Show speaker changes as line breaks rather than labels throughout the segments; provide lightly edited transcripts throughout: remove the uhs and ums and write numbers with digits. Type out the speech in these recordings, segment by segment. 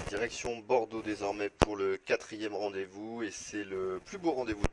Direction Bordeaux désormais pour le quatrième rendez-vous et c'est le plus beau rendez-vous de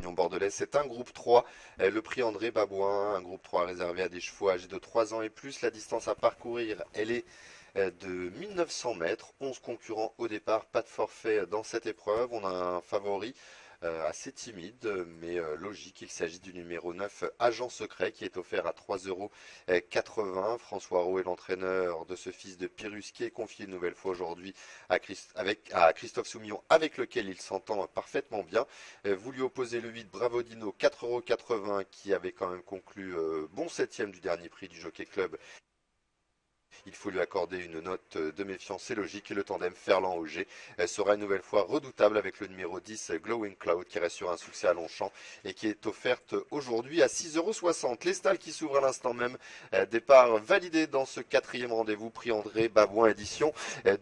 l'Union bordelaise. C'est un groupe 3, le prix André Babouin, un groupe 3 réservé à des chevaux âgés de 3 ans et plus. La distance à parcourir, elle est de 1900 mètres, 11 concurrents au départ, pas de forfait dans cette épreuve. On a un favori assez timide mais logique. Il s'agit du numéro 9, Agent Secret, qui est offert à 3,80 €. François Roux est l'entraîneur de ce fils de Pyrrhus qui est confié une nouvelle fois aujourd'hui à Christophe Soumillon, avec lequel il s'entend parfaitement bien. Vous lui opposez le 8, Bravo Dino, 4,80 € qui avait quand même conclu bon septième du dernier prix du Jockey Club. Il faut lui accorder une note de méfiance, c'est logique. Et le tandem Ferland-Auger sera une nouvelle fois redoutable avec le numéro 10, Glowing Cloud, qui reste sur un succès à Longchamp et qui est offerte aujourd'hui à 6,60 €. Les stalles qui s'ouvrent à l'instant même. Départ validé dans ce quatrième rendez-vous, prix André Babouin édition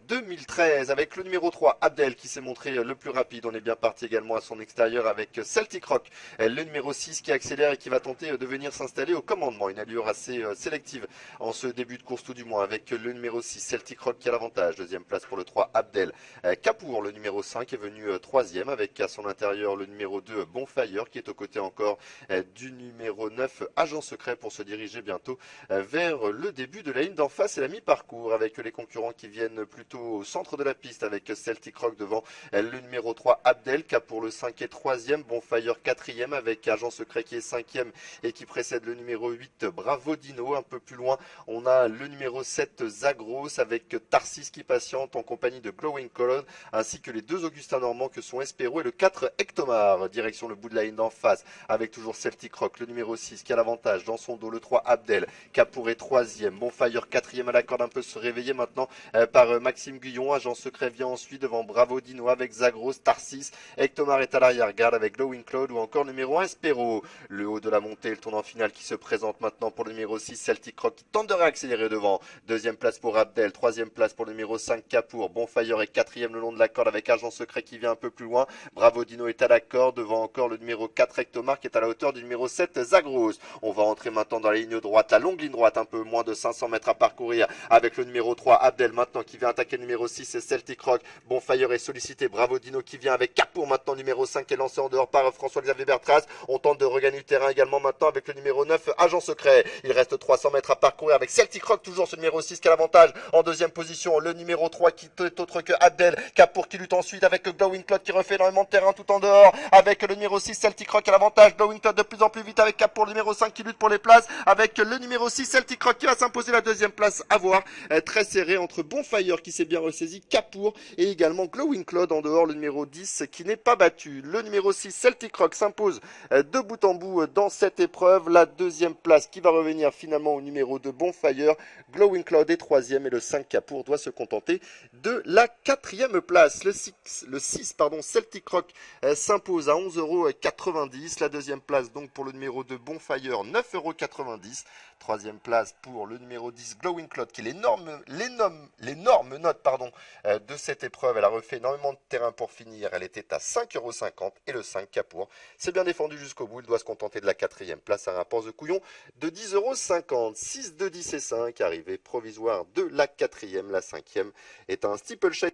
2013, avec le numéro 3, Abdel, qui s'est montré le plus rapide. On est bien parti également à son extérieur avec Celtic Rock, le numéro 6 qui accélère et qui va tenter de venir s'installer au commandement. Une allure assez sélective en ce début de course tout du moins, avec le numéro 6, Celtic Rock qui a l'avantage. Deuxième place pour le 3, Abdel. Capour, le numéro 5, est venu troisième, avec à son intérieur le numéro 2, Bonfire, qui est aux côtés encore du numéro 9, Agent Secret, pour se diriger bientôt vers le début de la ligne d'en face et la mi-parcours, avec les concurrents qui viennent plutôt au centre de la piste, avec Celtic Rock devant le numéro 3, Abdel. Capour le 5 est troisième, Bonfire quatrième, avec Agent Secret qui est cinquième et qui précède le numéro 8, Bravo Dino. Un peu plus loin, on a le numéro 7, Zagros, avec Tarsis qui patiente en compagnie de Glowing Colon, ainsi que les deux Augustin Normand que sont Espero et le 4, Ectomar. Direction le bout de la ligne d'en face, avec toujours Celtic Rock, le numéro 6 qui a l'avantage. Dans son dos, le 3, Abdel. Capour est troisième, Bonfire quatrième à la corde, un peu se réveiller maintenant par Maxime Guyon. Agent Secret vient ensuite devant Bravo Dino avec Zagros, Tarsis. Ectomar est à l'arrière-garde avec Glowing Cloud ou encore numéro 1, Espero. Le haut de la montée, le tournant final qui se présente maintenant pour le numéro 6, Celtic Rock, qui tente de réaccélérer devant. Deuxième place pour Abdel, troisième place pour le numéro 5, Capour. Bonfire est quatrième le long de la corde avec Agent Secret qui vient un peu plus loin. Bravo Dino est à la corde devant encore le numéro 4, Ectomar, qui est à la hauteur du numéro 7, Zagros. On va entrer maintenant dans la ligne droite, la longue ligne droite, un peu moins de 500 mètres à parcourir, avec le numéro 3, Abdel maintenant qui vient attaquer le numéro 6, et Celtic Rock. Bonfire est sollicité, Bravo Dino qui vient avec Capour maintenant, numéro 5 qui est lancé en dehors par François-Xavier Bertraz. On tente de regagner du terrain également maintenant avec le numéro 9, Agent Secret. Il reste 300 mètres à parcourir avec Celtic Rock, toujours ce numéro 6 qui a l'avantage. En deuxième position, le numéro 3 qui est autre que Abdel. Capour qui lutte ensuite avec Glowing Cloud qui refait énormément de terrain tout en dehors, avec le numéro 6, Celtic Rock à l'avantage. Glowing Cloud de plus en plus vite avec Capour, le numéro 5 qui lutte pour les places, avec le numéro 6, Celtic Rock qui va s'imposer la deuxième place à voir. Très serré entre Bonfire qui s'est bien ressaisi, Capour et également Glowing Cloud en dehors, le numéro 10 qui n'est pas battu. Le numéro 6, Celtic Rock, s'impose de bout en bout dans cette épreuve. La deuxième place qui va revenir finalement au numéro 2, Bonfire. Glowing Cloud est troisième et le 5, Capour, doit se contenter de la quatrième place. Le 6, Celtic Rock s'impose à 11,90 €. La deuxième place donc pour le numéro 2, Bonfire, 9,90 €. Troisième place pour le numéro 10, Glowing Cloud, qui est l'énorme note de cette épreuve. Elle a refait énormément de terrain pour finir. Elle était à 5,50 € et le 5, Capour, c'est bien défendu jusqu'au bout. Il doit se contenter de la quatrième place à un rapport de couillon de 10,50 €. 6, 2, 10 et 5, arrivée provisoire de la quatrième. La cinquième est un steeplechase.